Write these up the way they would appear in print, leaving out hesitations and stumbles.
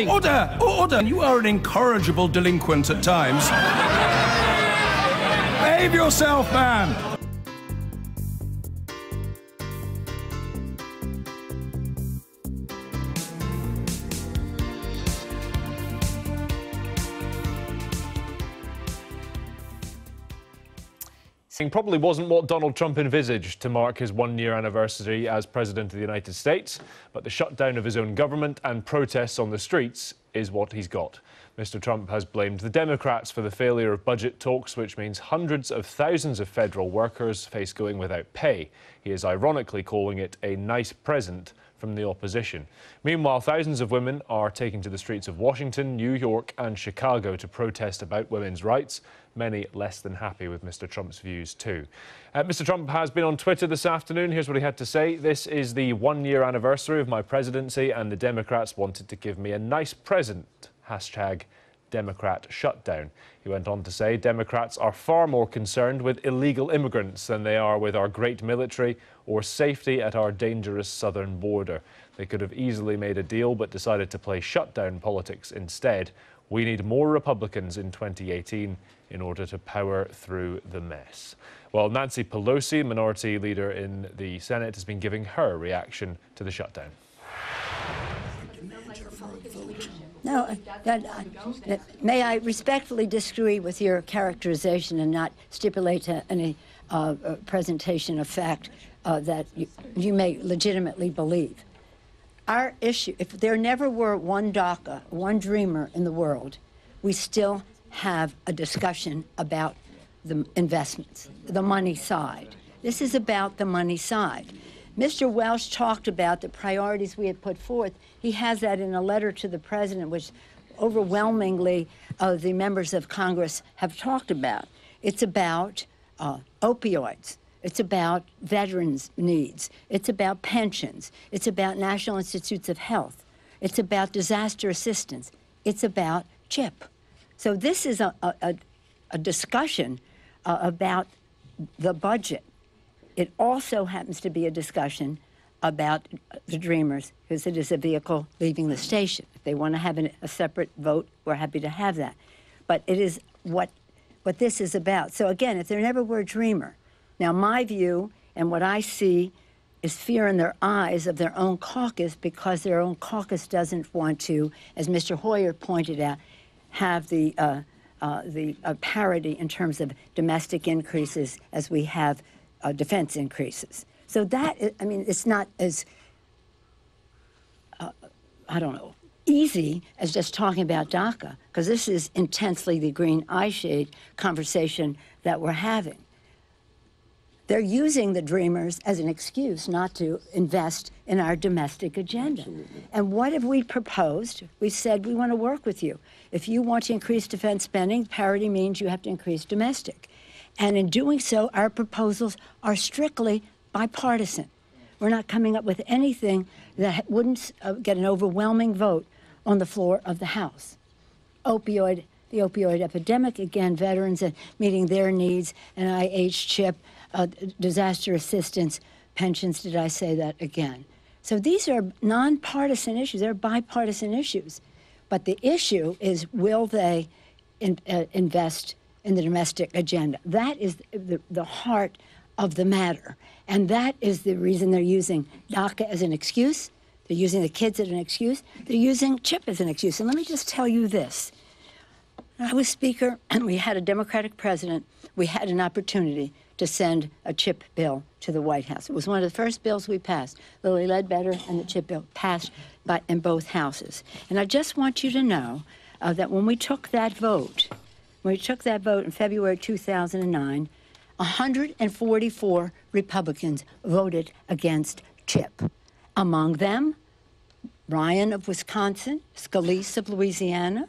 Order! Order! You are an incorrigible delinquent at times. Behave yourself, man! Probably wasn't what Donald Trump envisaged to mark his one-year anniversary as President of the United States, but the shutdown of his own government and protests on the streets is what he's got. Mr. Trump has blamed the Democrats for the failure of budget talks, which means hundreds of thousands of federal workers face going without pay. He is ironically calling it a nice present from the opposition. Meanwhile, thousands of women are taking to the streets of Washington, New York and Chicago to protest about women's rights, many less than happy with Mr. Trump's views too. Mr. Trump has been on Twitter this afternoon. Here's what he had to say. "This is the one-year anniversary of my presidency and the Democrats wanted to give me a nice present. Hashtag Democrat shutdown." He went on to say Democrats are far more concerned with illegal immigrants than they are with our great military or safety at our dangerous southern border. They could have easily made a deal but decided to play shutdown politics instead. We need more Republicans in 2018 in order to power through the mess. Well, Nancy Pelosi, minority leader in the Senate, has been giving her reaction to the shutdown. No, may I respectfully disagree with your characterization and not stipulate to any presentation of fact that you may legitimately believe. Our issue, if there never were one DACA, one dreamer in the world, we still have a discussion about the investments, the money side. This is about the money side. Mr. Welch talked about the priorities we had put forth. He has that in a letter to the president, which overwhelmingly the members of Congress have talked about. It's about opioids. It's about veterans' needs. It's about pensions. It's about National Institutes of Health. It's about disaster assistance. It's about CHIP. So this is a discussion about the budget. It also happens to be a discussion about the Dreamers, because it is a vehicle leaving the station. If they want to have a separate vote, we're happy to have that. But it is what this is about. So again, if there never were a Dreamer, now my view and what I see is fear in their eyes of their own caucus, because their own caucus doesn't want to, as Mr. Hoyer pointed out, have the parity in terms of domestic increases as we have defense increases. So that, I mean, it's not as, I don't know, easy as just talking about DACA, because this is intensely the green eye shade conversation that we're having. They're using the Dreamers as an excuse not to invest in our domestic agenda. Absolutely. And what have we proposed? We said we want to work with you. If you want to increase defense spending, parity means you have to increase domestic. And in doing so, our proposals are strictly bipartisan. We're not coming up with anything that wouldn't get an overwhelming vote on the floor of the House. The opioid epidemic, again, veterans and meeting their needs, NIH, CHIP, disaster assistance, pensions, did I say that again? So these are nonpartisan issues. They're bipartisan issues. But the issue is, will they invest in the domestic agenda? That is the heart of the matter. And that is the reason they're using DACA as an excuse. They're using the kids as an excuse. They're using CHIP as an excuse. And let me just tell you this. When I was Speaker and we had a Democratic president, we had an opportunity to send a CHIP bill to the White House. It was one of the first bills we passed. Lilly Ledbetter and the CHIP bill passed in both houses. And I just want you to know that when we took that vote, in February 2009, 144 Republicans voted against CHIP. Among them, Ryan of Wisconsin, Scalise of Louisiana,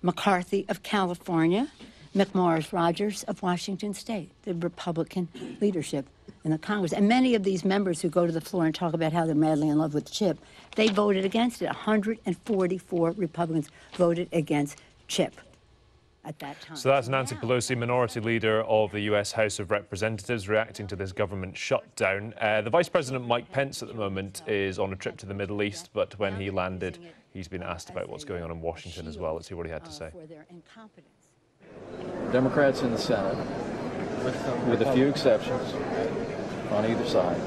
McCarthy of California, McMorris Rogers of Washington State, the Republican leadership in the Congress. And many of these members who go to the floor and talk about how they're madly in love with CHIP, they voted against it. 144 Republicans voted against CHIP at that time. So that's Nancy Pelosi, minority leader of the US House of Representatives, reacting to this government shutdown. The Vice President Mike Pence at the moment is on a trip to the Middle East, but when he landed, He's been asked about what's going on in Washington as well. Let's see what he had to say. For their incompetence. Democrats in the Senate, with a few exceptions on either side,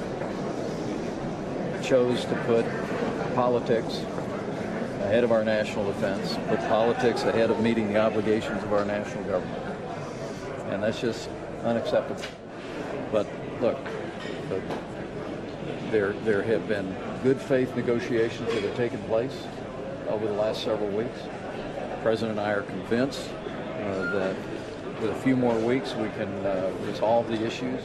chose to put politics ahead of our national defense, put politics ahead of meeting the obligations of our national government. And that's just unacceptable. But look, there have been good faith negotiations that have taken place over the last several weeks. The President and I are convinced that with a few more weeks we can resolve the issues.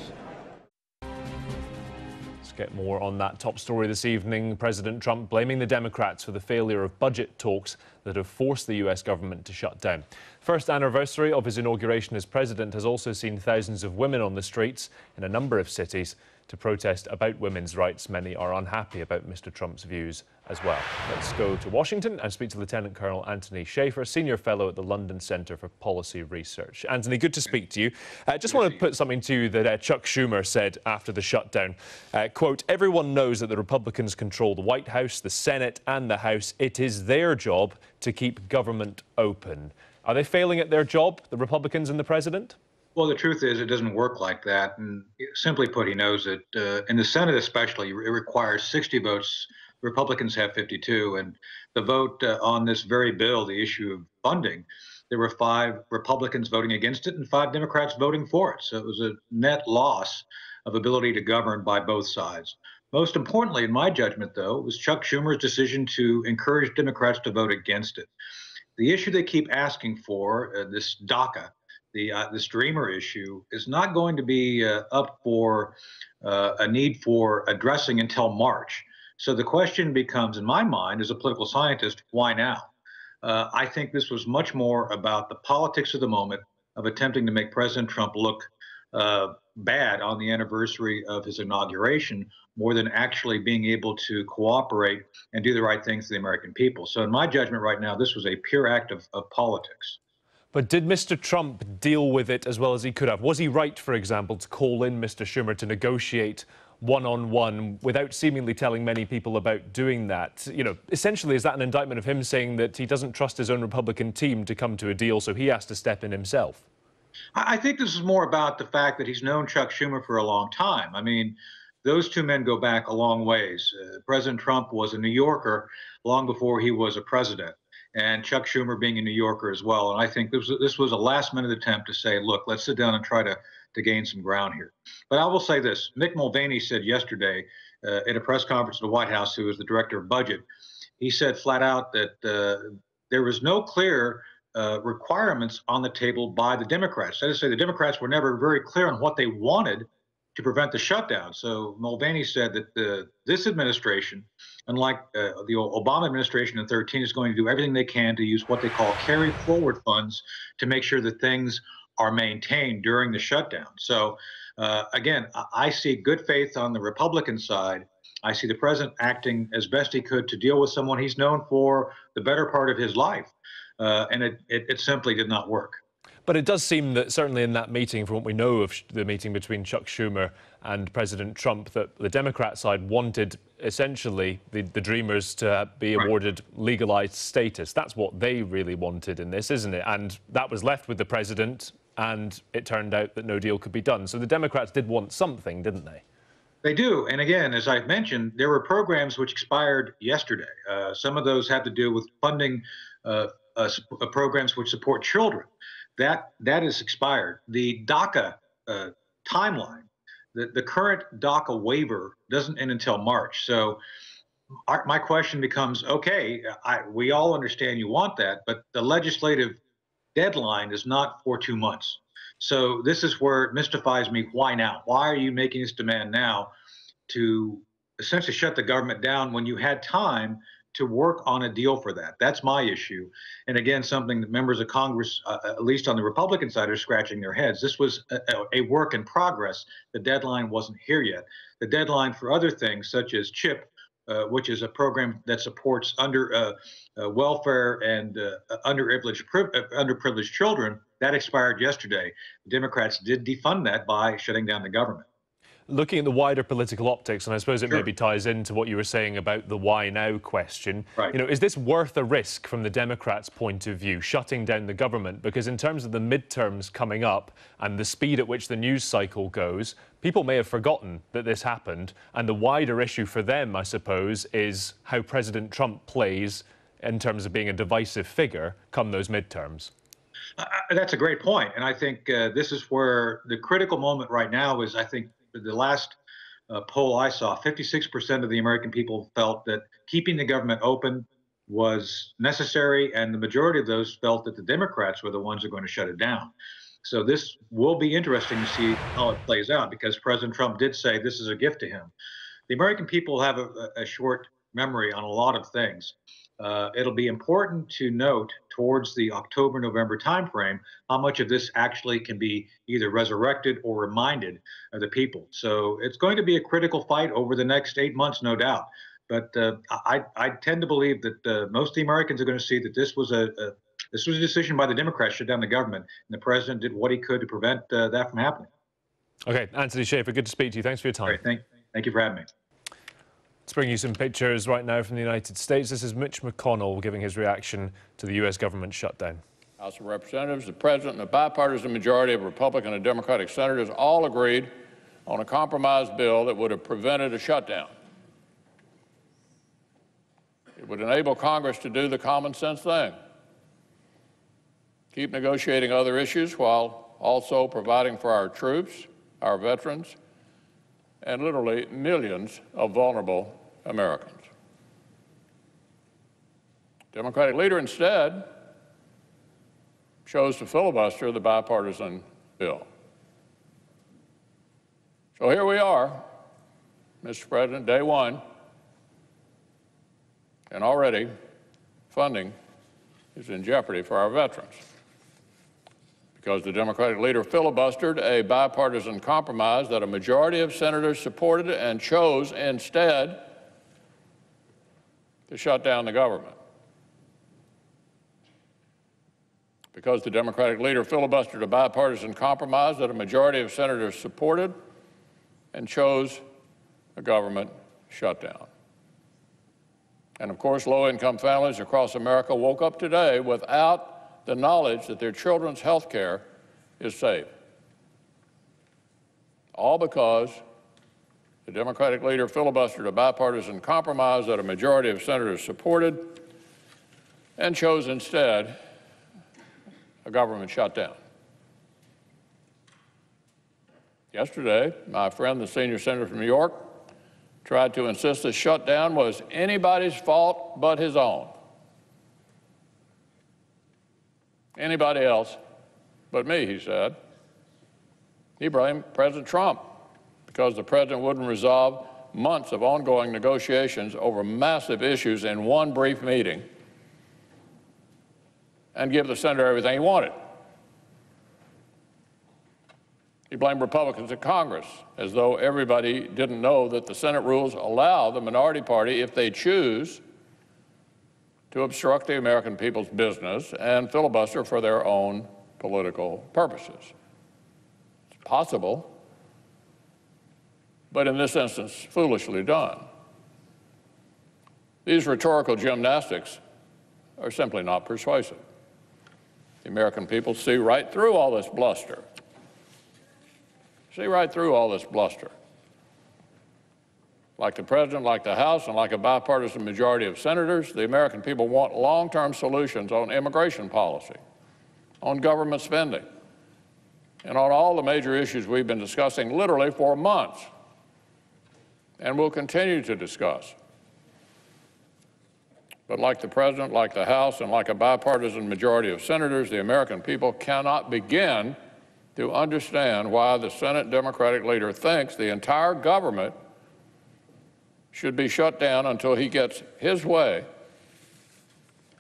Let's get more on that top story this evening. President Trump blaming the Democrats for the failure of budget talks that have forced the US government to shut down. First anniversary of his inauguration as president has also seen thousands of women on the streets in a number of cities to protest about women's rights. Many are unhappy about Mr. Trump's views as well. Let's go to Washington and speak to Lieutenant Colonel Anthony Schaefer, Senior Fellow at the London Centre for Policy Research. Anthony, good to speak to you. Just want to put something to you that Chuck Schumer said after the shutdown. Quote, "Everyone knows that the Republicans control the White House, the Senate and the House. It is their job to keep government open." Are they failing at their job, the Republicans and the president? Well, the truth is it doesn't work like that. And simply put, he knows that in the Senate especially, it requires 60 votes. Republicans have 52. And the vote on this very bill, the issue of funding, there were 5 Republicans voting against it and 5 Democrats voting for it. So it was a net loss of ability to govern by both sides. Most importantly, in my judgment, though, was Chuck Schumer's decision to encourage Democrats to vote against it. The issue they keep asking for, this DACA, this Dreamer issue, is not going to be up for a need for addressing until March. So the question becomes, in my mind, as a political scientist, why now? I think this was much more about the politics of the moment of attempting to make President Trump look bad on the anniversary of his inauguration, more than actually being able to cooperate and do the right things to the American people. So in my judgment right now, this was a pure act of politics. But did Mr. Trump deal with it as well as he could have? Was he right, for example, to call in Mr. Schumer to negotiate one-on-one without seemingly telling many people about doing that? You know, essentially, is that an indictment of him saying that he doesn't trust his own Republican team to come to a deal, so he has to step in himself? I think this is more about the fact that he's known Chuck Schumer for a long time. I mean, those two men go back a long ways. President Trump was a New Yorker long before he was a president, and Chuck Schumer being a New Yorker as well. And I think this was a last-minute attempt to say, look, let's sit down and try to gain some ground here. But I will say this. Mick Mulvaney said yesterday at a press conference at the White House, who was the director of budget, he said flat out that there was no clear requirements on the table by the Democrats. That is to say, the Democrats were never very clear on what they wanted to prevent the shutdown. So Mulvaney said that this administration, unlike the Obama administration in 2013, is going to do everything they can to use what they call carry forward funds to make sure that things are maintained during the shutdown. So again, I see good faith on the Republican side. I see the president acting as best he could to deal with someone he's known for the better part of his life. And it simply did not work. But it does seem that certainly in that meeting, from what we know of the meeting between Chuck Schumer and President Trump, that the Democrat side wanted essentially the Dreamers to be awarded legalized status. That's what they really wanted in this, isn't it? And that was left with the president, and it turned out that no deal could be done. So the Democrats did want something, didn't they? They do. And again, as I've mentioned, there were programs which expired yesterday. Some of those have to do with funding programs which support children. That is expired. The DACA timeline, the current DACA waiver doesn't end until March. So my question becomes, okay, we all understand you want that, but the legislative deadline is not for 2 months. So this is where it mystifies me. Why now? Why are you making this demand now to essentially shut the government down when you had time to work on a deal for that? That's my issue. And again, something that members of Congress, at least on the Republican side, are scratching their heads. This was a work in progress. The deadline wasn't here yet. The deadline for other things, such as CHIP, which is a program that supports welfare and underprivileged children, that expired yesterday. The Democrats did defund that by shutting down the government. Looking at the wider political optics, and I suppose it maybe ties into what you were saying about the why now question, Right. is this worth a risk from the Democrats' point of view, shutting down the government? Because in terms of the midterms coming up and the speed at which the news cycle goes, people may have forgotten that this happened. And the wider issue for them, I suppose, is how President Trump plays in terms of being a divisive figure come those midterms. That's a great point. And I think this is where the critical moment right now is, I think, the last poll I saw, 56% of the American people felt that keeping the government open was necessary, and the majority of those felt that the Democrats were the ones who are going to shut it down. So this will be interesting to see how it plays out, because President Trump did say this is a gift to him. The American people have a short memory on a lot of things. It'll be important to note towards the October-November timeframe how much of this actually can be either resurrected or reminded of the people. So it's going to be a critical fight over the next 8 months, no doubt. But I tend to believe that most of the Americans are going to see that this was a decision by the Democrats to shut down the government, and the president did what he could to prevent that from happening. OK, Anthony Schaefer, good to speak to you. Thanks for your time. Great, thank you for having me. Let's bring you some pictures right now from the United States. This is Mitch McConnell giving his reaction to the U.S. government shutdown. House of Representatives, the President, and a bipartisan majority of Republican and Democratic senators all agreed on a compromise bill that would have prevented a shutdown. It would enable Congress to do the common sense thing, keep negotiating other issues while also providing for our troops, our veterans, and literally millions of vulnerable Americans. Democratic leader instead chose to filibuster the bipartisan bill. So here we are, Mr. President, day one, and already funding is in jeopardy for our veterans, because the Democratic leader filibustered a bipartisan compromise that a majority of senators supported and chose instead to shut down the government. Because the Democratic leader filibustered a bipartisan compromise that a majority of senators supported and chose a government shutdown. And of course, low-income families across America woke up today without the knowledge that their children's health care is safe. All because the Democratic leader filibustered a bipartisan compromise that a majority of senators supported and chose instead a government shutdown. Yesterday, my friend, the senior senator from New York, tried to insist the shutdown was anybody's fault but his own. Anybody else but me, he said. He blamed President Trump because the president wouldn't resolve months of ongoing negotiations over massive issues in one brief meeting and give the senator everything he wanted. He blamed Republicans in Congress, as though everybody didn't know that the Senate rules allow the minority party, if they choose, to obstruct the American people's business and filibuster for their own political purposes. It's possible, but in this instance, foolishly done. These rhetorical gymnastics are simply not persuasive. The American people see right through all this bluster. See right through all this bluster. Like the President, like the House, and like a bipartisan majority of senators, the American people want long-term solutions on immigration policy, on government spending, and on all the major issues we've been discussing literally for months and will continue to discuss. But like the President, like the House, and like a bipartisan majority of senators, the American people cannot begin to understand why the Senate Democratic leader thinks the entire government should be shut down until he gets his way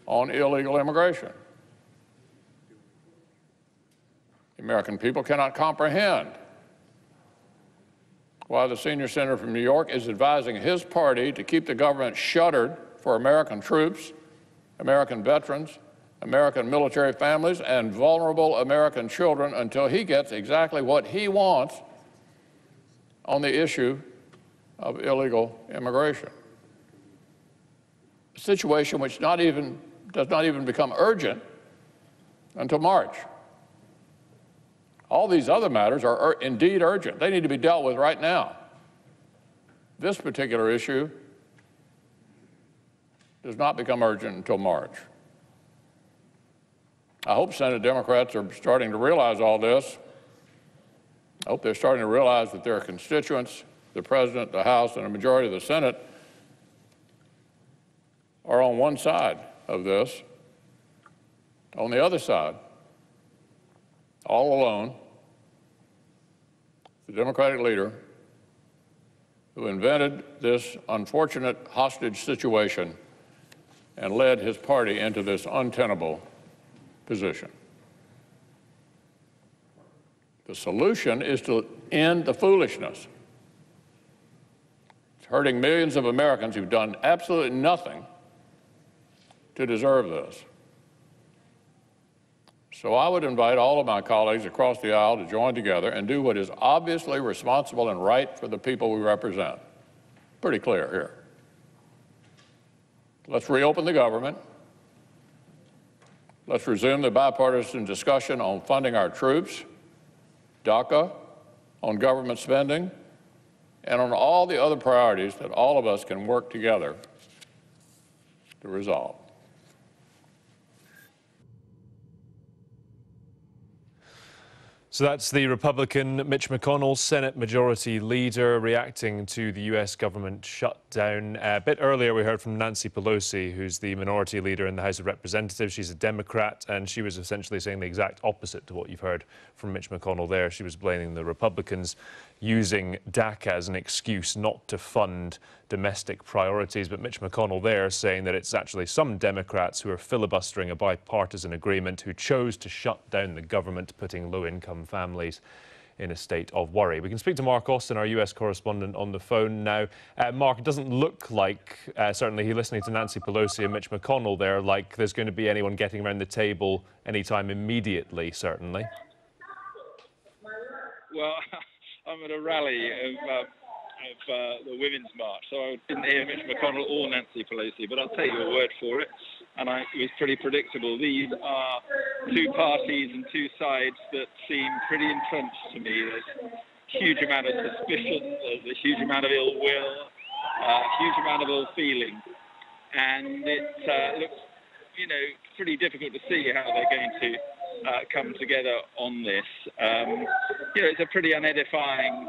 on illegal immigration. The American people cannot comprehend why the senior senator from New York is advising his party to keep the government shuttered for American troops, American veterans, American military families, and vulnerable American children until he gets exactly what he wants on the issue of illegal immigration. A situation which does not even become urgent until March. All these other matters are indeed urgent. They need to be dealt with right now. This particular issue does not become urgent until March. I hope Senate Democrats are starting to realize all this. I hope they're starting to realize that their constituents, the President, the House, and a majority of the Senate are on one side of this. On the other side, all alone, the Democratic leader who invented this unfortunate hostage situation and led his party into this untenable position. The solution is to end the foolishness. It's hurting millions of Americans who've done absolutely nothing to deserve this. So I would invite all of my colleagues across the aisle to join together and do what is obviously responsible and right for the people we represent. Pretty clear here. Let's reopen the government. Let's resume the bipartisan discussion on funding our troops, DACA, on government spending, and on all the other priorities that all of us can work together to resolve. So that's the Republican Mitch McConnell, Senate Majority Leader, reacting to the U.S. government shutdown. A bit earlier, we heard from Nancy Pelosi, who's the Minority Leader in the House of Representatives. She's a Democrat, and she was essentially saying the exact opposite to what you've heard from Mitch McConnell there. She was blaming the Republicans using DACA as an excuse not to fund domestic priorities. But Mitch McConnell there saying that it's actually some Democrats who are filibustering a bipartisan agreement who chose to shut down the government, putting low-income families in a state of worry. We can speak to Mark Austin, our US correspondent, on the phone now. Mark, it doesn't look like, certainly listening to Nancy Pelosi and Mitch McConnell there, like there's going to be anyone getting around the table anytime immediately, certainly. Well, I'm at a rally of the Women's March, so I didn't hear Mitch McConnell or Nancy Pelosi, but I'll take your word for it, and it was pretty predictable. These are two parties and two sides that seem pretty entrenched to me. There's a huge amount of suspicion, there's a huge amount of ill will, a huge amount of ill feeling, and it looks, pretty difficult to see how they're going to come together on this. It's a pretty unedifying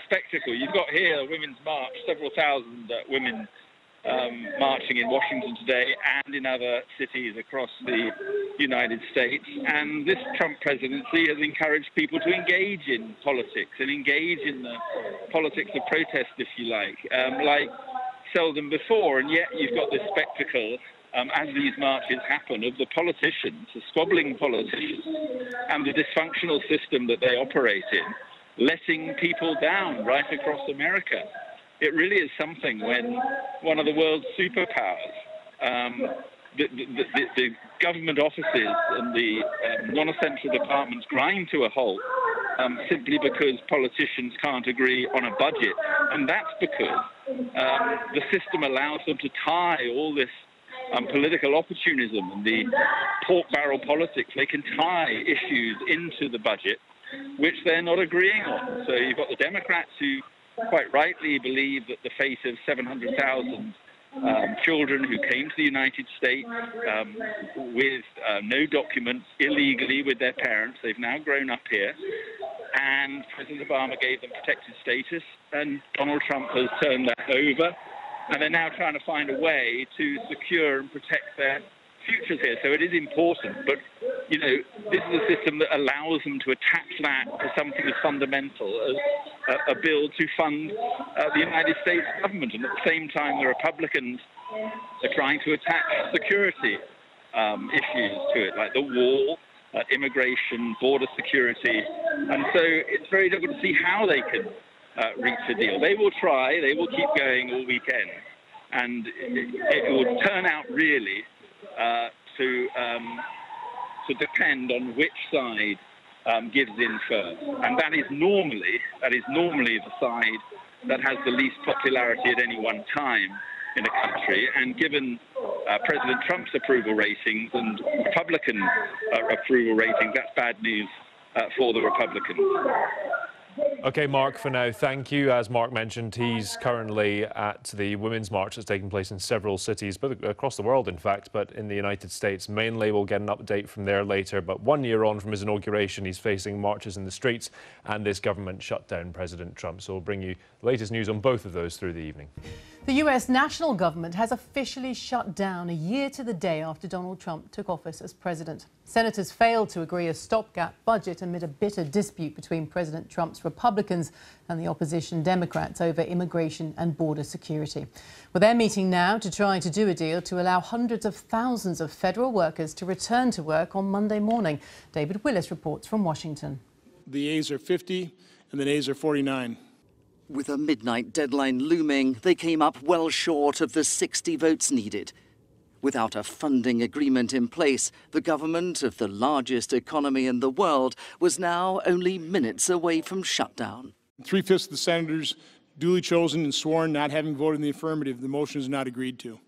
spectacle. You've got here a Women's March, several thousand women marching in Washington today and in other cities across the United States. And this Trump presidency has encouraged people to engage in politics and engage in the politics of protest, if you like seldom before. And yet you've got this spectacle as these marches happen, of the politicians, the squabbling politicians, and the dysfunctional system that they operate in, letting people down right across America. It really is something when one of the world's superpowers, the government offices and the non-essential departments grind to a halt simply because politicians can't agree on a budget. And that's because the system allows them to tie all this political opportunism and the pork barrel politics. They can tie issues into the budget which they're not agreeing on. So you've got the Democrats who quite rightly believe that the fate of 700,000 children who came to the United States with no documents, illegally with their parents, they've now grown up here, and President Obama gave them protected status, and Donald Trump has turned that over. And they're now trying to find a way to secure and protect their futures here. So it is important. But, this is a system that allows them to attach that to something as fundamental as a bill to fund the United States government. And at the same time, the Republicans are trying to attach security issues to it, like the wall, immigration, border security. And so it's very difficult to see how they can reach a deal. They will try, they will keep going all weekend, and it will turn out really to depend on which side gives in first. And that is normally the side that has the least popularity at any one time in a country. And given President Trump's approval ratings and Republican approval ratings, that's bad news for the Republicans. OK, Mark, for now, thank you. As Mark mentioned, he's currently at the Women's March that's taking place in several cities, but across the world, in fact, but in the United States mainly. We'll get an update from there later. But 1 year on from his inauguration, he's facing marches in the streets and this government shutdown, President Trump. So we'll bring you the latest news on both of those through the evening. The US national government has officially shut down a year to the day after Donald Trump took office as president. Senators failed to agree a stopgap budget amid a bitter dispute between President Trump's Republicans and the opposition Democrats over immigration and border security. Well, they're meeting now to try to do a deal to allow hundreds of thousands of federal workers to return to work on Monday morning. David Willis reports from Washington. The A's are 50 and the nays are 49. With a midnight deadline looming, they came up well short of the 60 votes needed. Without a funding agreement in place, the government of the largest economy in the world was now only minutes away from shutdown. 3/5 of the senators duly chosen and sworn not having voted in the affirmative, the motion is not agreed to.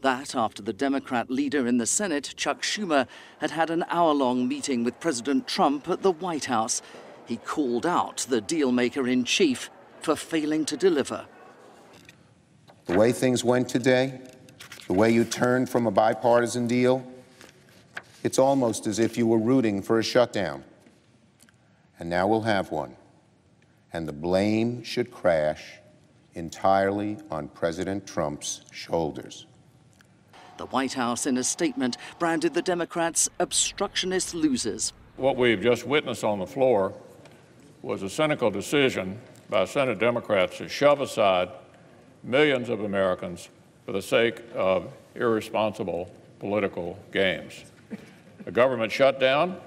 That after the Democrat leader in the Senate, Chuck Schumer, had had an hour-long meeting with President Trump at the White House. He called out the deal-maker-in-chief for failing to deliver. The way things went today, the way you turned from a bipartisan deal, it's almost as if you were rooting for a shutdown. And now we'll have one. And the blame should crash entirely on President Trump's shoulders. The White House, in a statement, branded the Democrats obstructionist losers. What we've just witnessed on the floor was a cynical decision by Senate Democrats to shove aside millions of Americans for the sake of irresponsible political games. A government shutdown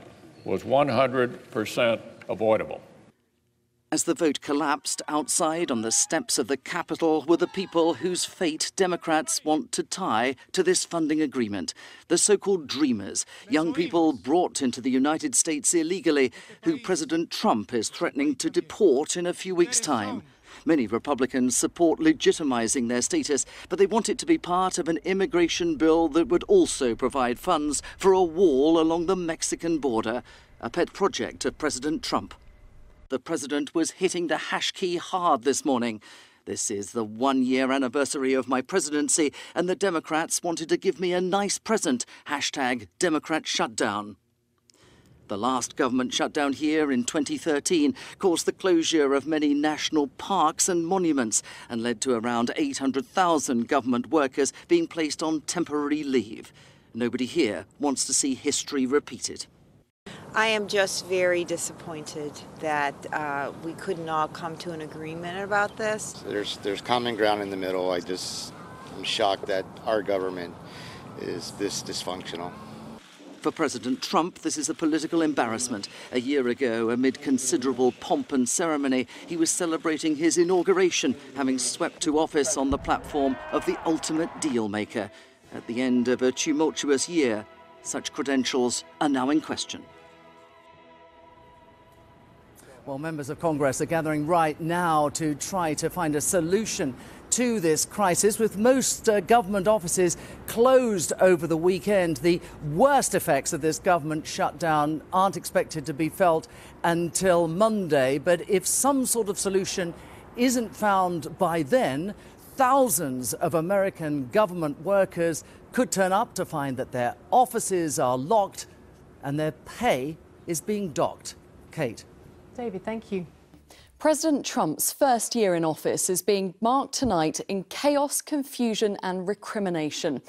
was 100% avoidable. As the vote collapsed, outside on the steps of the Capitol were the people whose fate Democrats want to tie to this funding agreement. The so-called dreamers, young people brought into the United States illegally, who President Trump is threatening to deport in a few weeks' time. Many Republicans support legitimizing their status, but they want it to be part of an immigration bill that would also provide funds for a wall along the Mexican border, a pet project of President Trump. The president was hitting the hash key hard this morning. This is the 1-year anniversary of my presidency, and the Democrats wanted to give me a nice present. #Democrat Shutdown. The last government shutdown here in 2013 caused the closure of many national parks and monuments and led to around 800,000 government workers being placed on temporary leave. Nobody here wants to see history repeated. I am just very disappointed that we couldn't all come to an agreement about this. There's common ground in the middle. I'm shocked that our government is this dysfunctional. For President Trump, this is a political embarrassment. A year ago, amid considerable pomp and ceremony, he was celebrating his inauguration, having swept to office on the platform of the ultimate deal maker. At the end of a tumultuous year, such credentials are now in question. Well, members of Congress are gathering right now to try to find a solution to this crisis, with most government offices closed over the weekend. The worst effects of this government shutdown aren't expected to be felt until Monday, but if some sort of solution isn't found by then, thousands of American government workers could turn up to find that their offices are locked and their pay is being docked. Kate. David, thank you. President Trump's first year in office is being marked tonight in chaos, confusion and recrimination.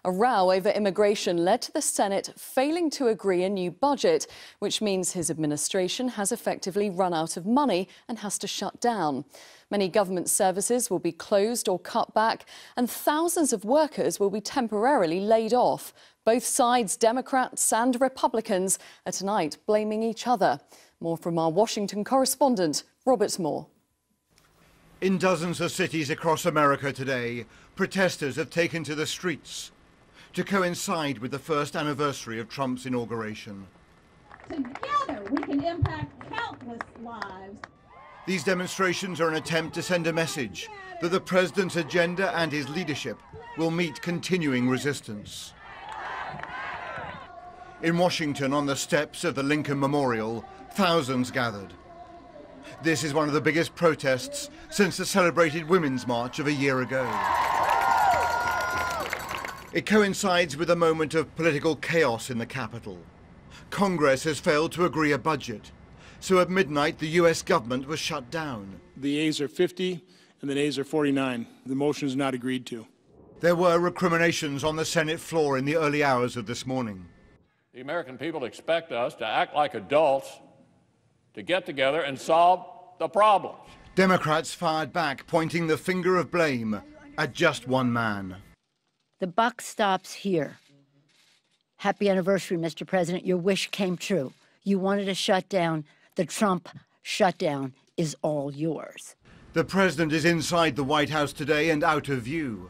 A row over immigration led to the Senate failing to agree a new budget, which means his administration has effectively run out of money and has to shut down. Many government services will be closed or cut back, and thousands of workers will be temporarily laid off. Both sides, Democrats and Republicans, are tonight blaming each other. More from our Washington correspondent, Robert Moore. In dozens of cities across America today, protesters have taken to the streets to coincide with the first anniversary of Trump's inauguration. together we can impact countless lives. These demonstrations are an attempt to send a message that the president's agenda and his leadership will meet continuing resistance. In Washington, on the steps of the Lincoln Memorial, thousands gathered. This is one of the biggest protests since the celebrated Women's March of a year ago. It coincides with a moment of political chaos in the Capitol. Congress has failed to agree a budget, so at midnight the US government was shut down. The ayes are 50 and the nays are 49. The motion is not agreed to. There were recriminations on the Senate floor in the early hours of this morning. The American people expect us to act like adults, to get together and solve the problems. Democrats fired back, pointing the finger of blame at just one man. The buck stops here. Happy anniversary, Mr. President. Your wish came true. You wanted a shutdown. The Trump shutdown is all yours. The president is inside the White House today and out of view.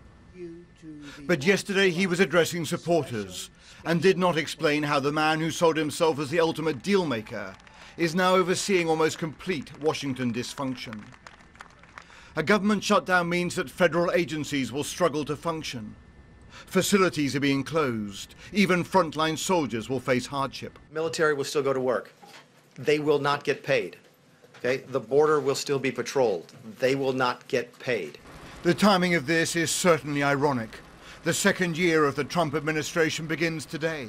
But yesterday he was addressing supporters and did not explain how the man who sold himself as the ultimate deal maker is now overseeing almost complete Washington dysfunction. A government shutdown means that federal agencies will struggle to function. Facilities are being closed. Even frontline soldiers will face hardship. Military will still go to work. They will not get paid. Okay? The border will still be patrolled. They will not get paid. The timing of this is certainly ironic. The second year of the Trump administration begins today,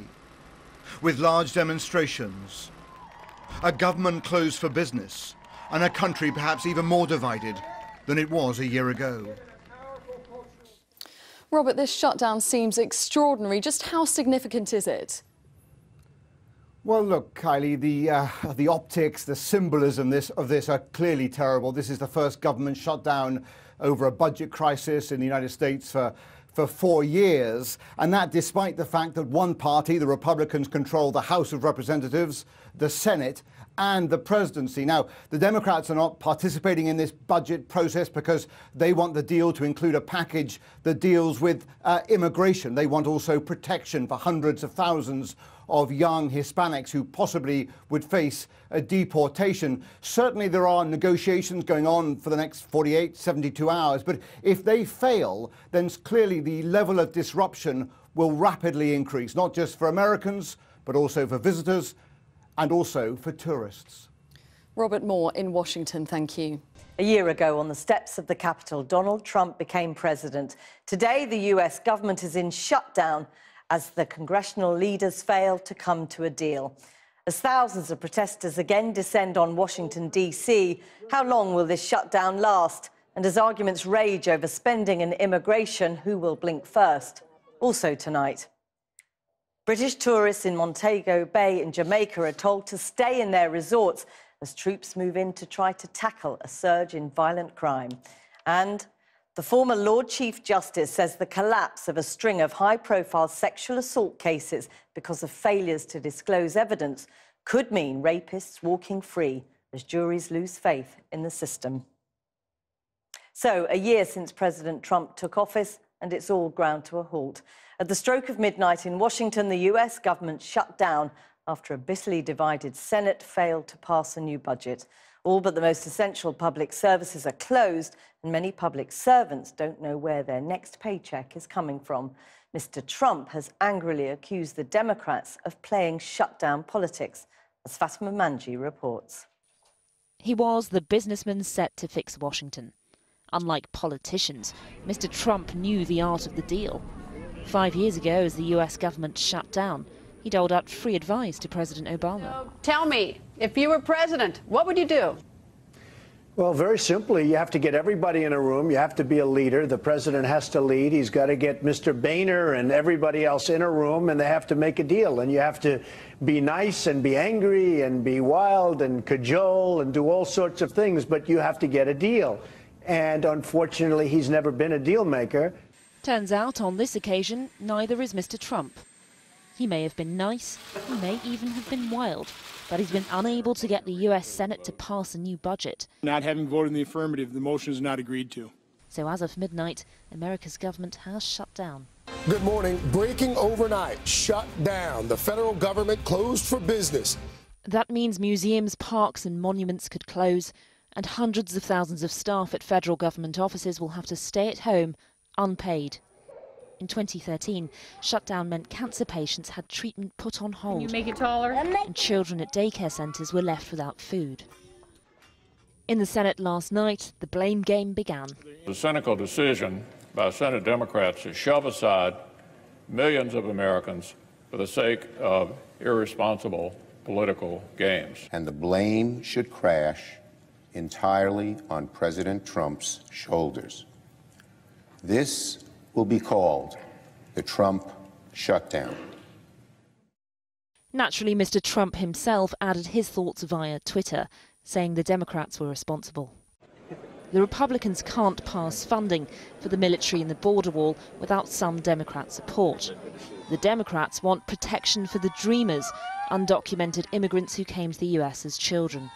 with large demonstrations, a government closed for business, and a country perhaps even more divided than it was a year ago. Robert, this shutdown seems extraordinary. Just how significant is it? Well, look, Kylie, the optics, the symbolism of this are clearly terrible. This is the first government shutdown over a budget crisis in the United States for 4 years, and that despite the fact that one party, the Republicans, control the House of Representatives, the Senate, and the presidency. Now, the Democrats are not participating in this budget process because they want the deal to include a package that deals with immigration. They want also protection for hundreds of thousands of young Hispanics who possibly would face a deportation. Certainly there are negotiations going on for the next 48, 72 hours, but if they fail, then clearly the level of disruption will rapidly increase, not just for Americans, but also for visitors and also for tourists. Robert Moore in Washington, thank you. A year ago, on the steps of the Capitol, Donald Trump became president. Today, the US government is in shutdown as the congressional leaders fail to come to a deal. As thousands of protesters again descend on Washington, D.C., how long will this shutdown last? And as arguments rage over spending and immigration, who will blink first? Also tonight, British tourists in Montego Bay in Jamaica are told to stay in their resorts as troops move in to try to tackle a surge in violent crime. And the former Lord Chief Justice says the collapse of a string of high-profile sexual assault cases because of failures to disclose evidence could mean rapists walking free as juries lose faith in the system. So, a year since President Trump took office, and it's all ground to a halt. At the stroke of midnight in Washington, the US government shut down after a bitterly divided Senate failed to pass a new budget. All but the most essential public services are closed, and many public servants don't know where their next paycheck is coming from. Mr. Trump has angrily accused the Democrats of playing shutdown politics, as Fatima Manji reports. He was the businessman set to fix Washington. Unlike politicians, Mr. Trump knew the art of the deal. 5 years ago, as the US government shut down, he doled out free advice to President Obama. Tell me, if you were president, what would you do? Well, very simply, you have to get everybody in a room. You have to be a leader. The president has to lead. He's got to get Mr. Boehner and everybody else in a room, and they have to make a deal. And you have to be nice and be angry and be wild and cajole and do all sorts of things, but you have to get a deal. And unfortunately, he's never been a deal maker. Turns out, on this occasion, neither is Mr. Trump. He may have been nice, he may even have been wild, but he's been unable to get the US Senate to pass a new budget. Not having voted in the affirmative, the motion is not agreed to. So as of midnight, America's government has shut down. Good morning. Breaking overnight, shut down. The federal government closed for business. That means museums, parks and monuments could close, and hundreds of thousands of staff at federal government offices will have to stay at home unpaid. In 2013, shutdown meant cancer patients had treatment put on hold. Can you make it taller? And children at daycare centres were left without food. In the Senate last night, the blame game began. The cynical decision by Senate Democrats to shove aside millions of Americans for the sake of irresponsible political games. And the blame should crash entirely on President Trump's shoulders. This will be called the Trump shutdown. Naturally, Mr. Trump himself added his thoughts via Twitter, saying the Democrats were responsible. The Republicans can't pass funding for the military and the border wall without some Democrat support. The Democrats want protection for the Dreamers, undocumented immigrants who came to the US as children.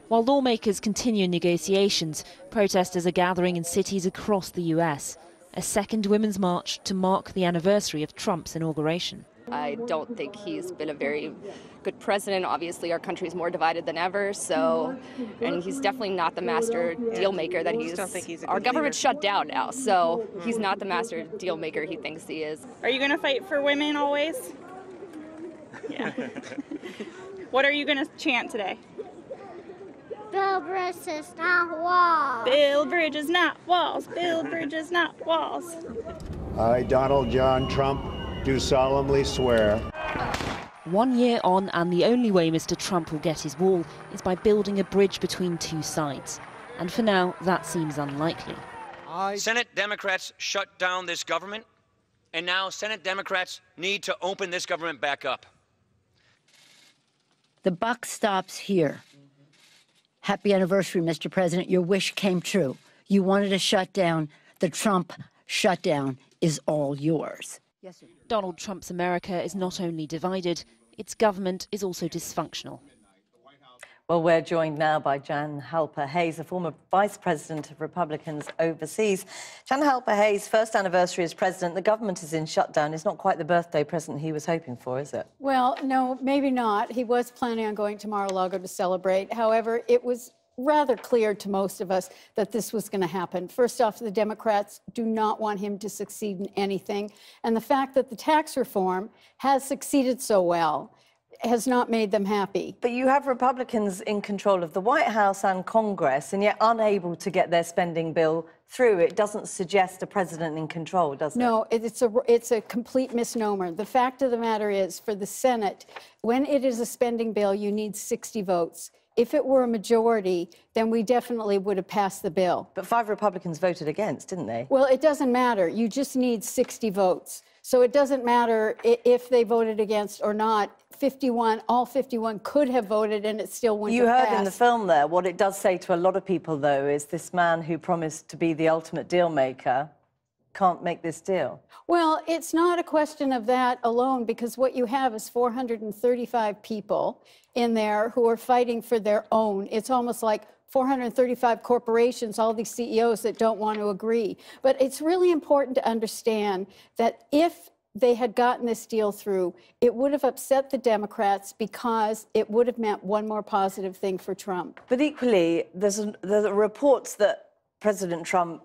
While lawmakers continue negotiations, protesters are gathering in cities across the US. A second Women's March to mark the anniversary of Trump's inauguration. I don't think he's been a very good president. Obviously, our country is more divided than ever. And he's definitely not the master deal maker that he is. Our government's shut down now, so he's not the master deal maker he thinks he is. Are you going to fight for women always? Yeah. What are you going to chant today? Build bridges, not walls. Build bridges, not walls. Build bridges, not walls. I, Donald John Trump, do solemnly swear. 1 year on, and the only way Mr. Trump will get his wall is by building a bridge between two sides. And for now, that seems unlikely. Senate Democrats shut down this government, and now Senate Democrats need to open this government back up. The buck stops here. Happy anniversary, Mr. President. Your wish came true. You wanted a shutdown. The Trump shutdown is all yours. Yes, sir. Donald Trump's America is not only divided, its government is also dysfunctional. Well, we're joined now by Jan Halper-Hayes, a former Vice President of Republicans overseas. Jan Halper-Hayes' first anniversary as president. The government is in shutdown. It's not quite the birthday present he was hoping for, is it? Well, no, maybe not. He was planning on going to Mar-a-Lago to celebrate. However, it was rather clear to most of us that this was going to happen. First off, the Democrats do not want him to succeed in anything. And the fact that the tax reform has succeeded so well has not made them happy. But you have Republicans in control of the White House and Congress, and yet unable to get their spending bill through. It doesn't suggest a president in control, does it? No, it's a complete misnomer. The fact of the matter is, for the Senate, when it is a spending bill, you need 60 votes. If it were a majority, then we definitely would have passed the bill. But 5 Republicans voted against, didn't they? Well, it doesn't matter. You just need 60 votes. So it doesn't matter if they voted against or not. 51, all 51 could have voted and it still wouldn't have passed. You heard in the film there, what it does say to a lot of people, though, is this man who promised to be the ultimate deal maker can't make this deal. Well, it's not a question of that alone, because what you have is 435 people in there who are fighting for their own. It's almost like 435 corporations, all these CEOs that don't want to agree. But it's really important to understand that if they had gotten this deal through, it would have upset the Democrats because it would have meant one more positive thing for Trump. But equally, there's reports that President Trump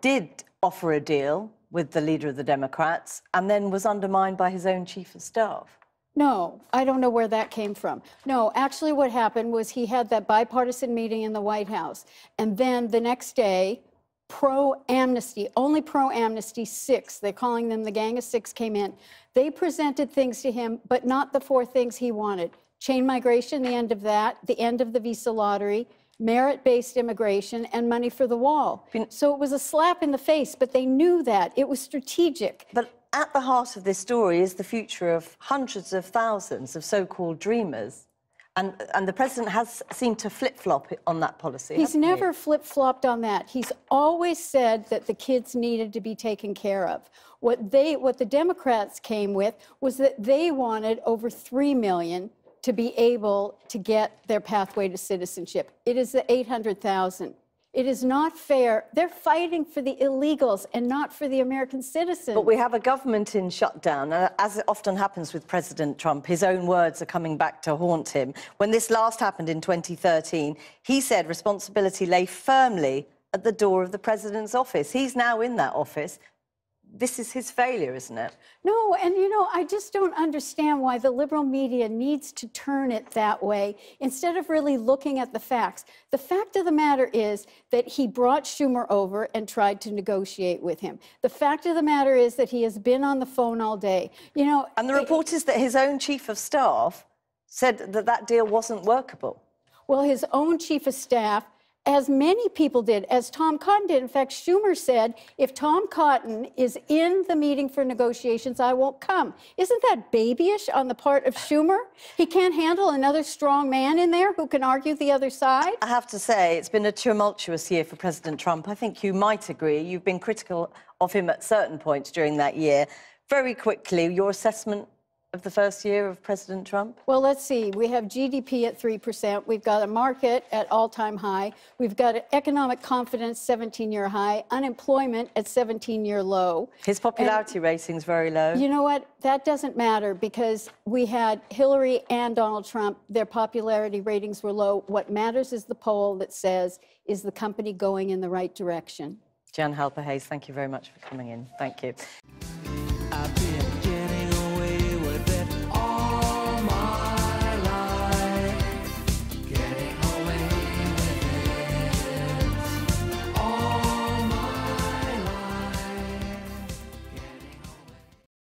did offer a deal with the leader of the Democrats and then was undermined by his own chief of staff. No, I don't know where that came from. No, actually what happened was he had that bipartisan meeting in the White House. And then the next day, pro-amnesty, only pro-amnesty 6, they're calling them the Gang of 6, came in. They presented things to him, but not the 4 things he wanted. Chain migration, the end of that, the end of the visa lottery, merit-based immigration, and money for the wall. So it was a slap in the face, but they knew that. It was strategic. But at the heart of this story is the future of hundreds of thousands of so-called dreamers. And the president has seemed to flip-flop on that policy. He's never flip-flopped on that. He's always said that the kids needed to be taken care of. What the Democrats came with was that they wanted over 3 million to be able to get their pathway to citizenship. It is the 800,000. It is not fair. They're fighting for the illegals and not for the American citizens. But we have a government in shutdown, and as it often happens with President Trump, his own words are coming back to haunt him. When this last happened in 2013, he said responsibility lay firmly at the door of the president's office. He's now in that office. This is his failure, isn't it? No, and you know, I just don't understand why the liberal media needs to turn it that way instead of really looking at the facts. The fact of the matter is that he brought Schumer over and tried to negotiate with him. The fact of the matter is that he has been on the phone all day. You know, and the report is that his own chief of staff said that that deal wasn't workable. Well, his own chief of staff, as many people did, as Tom Cotton did. In fact, Schumer said, if Tom Cotton is in the meeting for negotiations, I won't come. Isn't that babyish on the part of Schumer? He can't handle another strong man in there who can argue the other side? I have to say, it's been a tumultuous year for President Trump. I think you might agree. You've been critical of him at certain points during that year. Very quickly, your assessment of the first year of President Trump? Well, let's see. We have GDP at 3%. We've got a market at all-time high. We've got an economic confidence 17-year high. Unemployment at 17-year low. His popularity rating's very low. You know what? That doesn't matter because we had Hillary and Donald Trump. Their popularity ratings were low. What matters is the poll that says, is the company going in the right direction? Jan Halper-Hayes, thank you very much for coming in. Thank you.